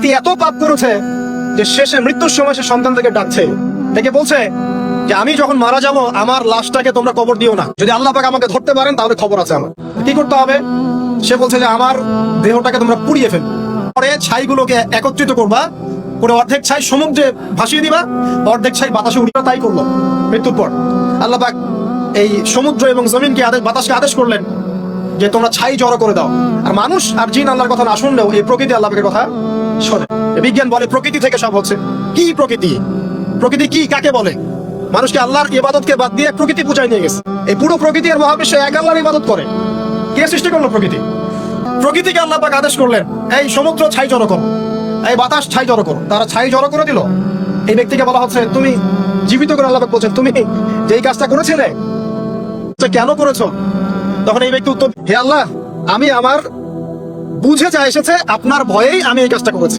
ব্যক্তি এত পাপ করেছে যে শেষে মৃত্যুর সময় সে সন্তান থেকে ডাকছে, থেকে বলছে যে আমি যখন মারা যাব আমার লাশটাকে তোমরা কবর দিও না, যদি আল্লাহ পাক আমাকে ধরতে পারেন তাহলে খবর আছে আমার। কি করতে হবে? সে বলছে যে আমার দেহটাকে তোমরা পুড়িয়ে ফেল, পরে ছাইগুলোকে একত্রিত করবা, করে অর্ধেক ছাই সমুদ্রে ভাসিয়ে দিবা, অর্ধেক ছাই বাতাসে উড়িয়ে। তাই করলো মৃত্যুর পর। আল্লাহ পাক এই সমুদ্র এবং জমিনকে বাতাসকে আদেশ করলেন যে তোমরা ছাই জড়ো করে দাও। আর মানুষ আর জিন আল্লাহর কথা না শুনলেও এই প্রকৃতি আল্লাহ পাকের কথা শোনে। বিজ্ঞান বলে প্রকৃতি থেকে সব হচ্ছে। কি প্রকৃতি? প্রকৃতি কি, কাকে বলে? মানুষকে আল্লাহর ইবাদতকে বাদ দিয়ে প্রকৃতি পূজায় নিয়ে গেছে। এই পুরো প্রকৃতি আর মহাবিশ্বে এক আল্লাহর ইবাদত করে। কে সৃষ্টি করলো প্রকৃতি? প্রকৃতিকে আল্লাহ পাক আদেশ করলেন এই সমুদ্র ছাই জড়ো করো, এই বাতাস ছাই জড়ো করো। তারা ছাই জড়ো করে দিল। এই ব্যক্তিকে বলা হচ্ছে তুমি জীবিত করে, আল্লাহ পাক বলছেন তুমি যেই কাজটা করেছিলে কেন করেছো? তখন এই ব্যক্তি উত্তর, হে আল্লাহ, আমি আমার বুঝে যা এসেছে আপনার ভয়েই আমি এই কাজটা করেছি।